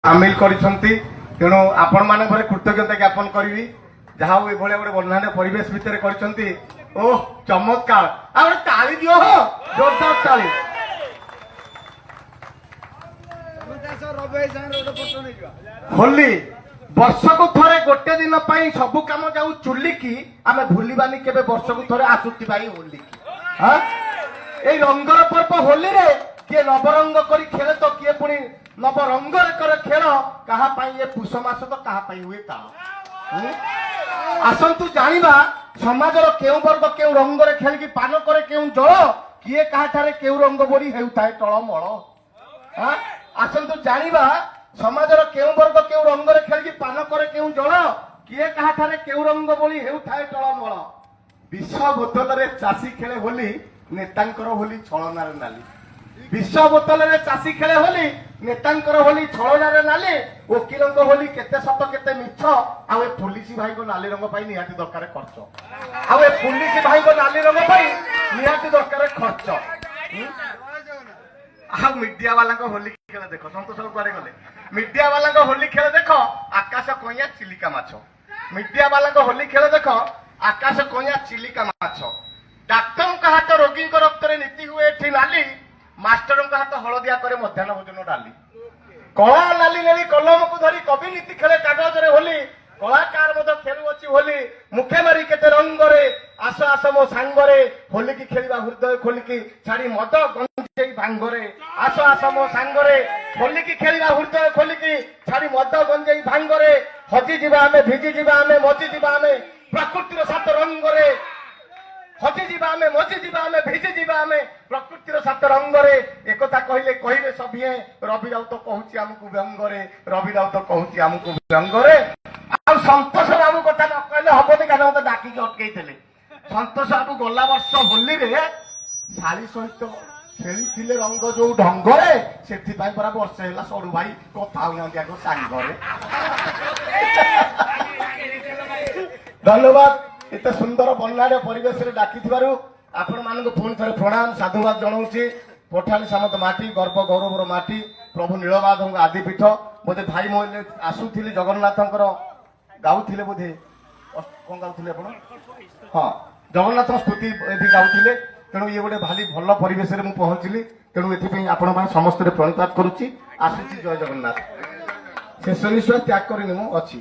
सामिल करिसंती तेणु आपण मान घरे कृतज्ञता ज्ञापन करी जहाँ ये गोटे बन्धान्य परिवेश भितर करिसंती ओह चमत्कार आ ताली दियो हो जोरदार ताली होली वर्ष को थरे गोटे दिन पाई सबु काम जाऊ चुली की आमे भूलिबानी केबे वर्ष को थरे आसुती भाई होली की हां ए रंगर पर्व होली रे किए नवरंग करी खेले तो किए पुणी नवरंग कर खेल कहा पाई ये पुष मास तो कहा पाई हुए ता आसंतु जानिबा समाजर केउ वर्ग केउ रंग रे खेल की पान करे केउ जळ किए कहा ठारे केउ रंग बोली हेउताय टळमळ हां आसंतु जानिबा समाजर केउ वर्ग केउ रंग रे खेल की पान करे केउ जळ किए कहा ठारे केउ रंग बोली हेउताय टळमळ विश्व बोतल रे चासी खेले होली नेतांकर होली छळनार नाली विश्व बोतल रे चासी खेले होली नेतांकर होली छळनार नाली वकीलंक होली केते सत केते मिछ आ ए पुलिस भाई को नाली रंग पाई निहाती दरकार खर्च आ ए पुलिस भाई को नाली रंग पाई निहाती दरकार खर्च आ मीडिया वाला को होली खेल देखो संतोष कुआरे गले मीडिया वाला को होली खेल देखो आकाश कइया चिलिका माछ मीडिया वाला को होली खेल देखो आकाश कइया चिलिका माछ डाक्टर का हाथ रोगी रक्त नीति हुए एठी नाली मास्टर का हाथ हलदिया करे मध्याह्न भोजन डाली कला नाली नेली कलम को धरी कवि नीति खेले कागज रे होली कलाकार मत खेलु अछि होली मुखे मारी केते रंग रे आस आस मो सांग रे होली की खेलिबा हृदय खोली की छाड़ी मद गंजेई भांग रे आस मो सांग रे होली की खेलिबा हृदय खोली की छाड़ी मद गंजेई भांग रे हजी जीवा हमें भिजी जीवा हमें मजी जीवा हमें प्रकृतिर सात रंग रे हजी जीवा हमें मजी जीवा हमें भिजी जीवा हमें प्रकृतिर सात रंग रे एकथा कहले कहिबे सभिए रवि राउत कहूची हमकु व्यंग रे रवि राउत कहूची हमकु व्यंग रे आ संतोष बाबू कथा न कहले हबनी काना मते डाकी के अटकेई थले संतोष बाबू गोला वर्ष होली रे साली सहित खेली थिले रंग जो ढंग रे सेथि पाई परा वर्ष हैला सडू भाई कथा होना दिया को सांग रे धन्यवाद एते सुंदर बन्नाड़े परिवेश रे डाकी थिबारु आपण मानको फोन थरे प्रणाम साधुवाद जणाउछि पठाणी सामत माटी गर्व गौरवर माटी प्रभु नीलमाधव आदि पीठ बोधे भाई मोहल्ले आसुथिले जगन्नाथंकर गाउथिले बोधे कोन गाउथिले आपण हां जगन्नाथ स्तुति एथि गाउथिले तेणु ये गोटे भाली भल परिवेश रे मु पहुंचली तेणु एथि आपण मान समस्त रे प्रणिपात करूछि आसुछि जय जगन्नाथ शेष निश्वास त्याग करिनि मु अछि।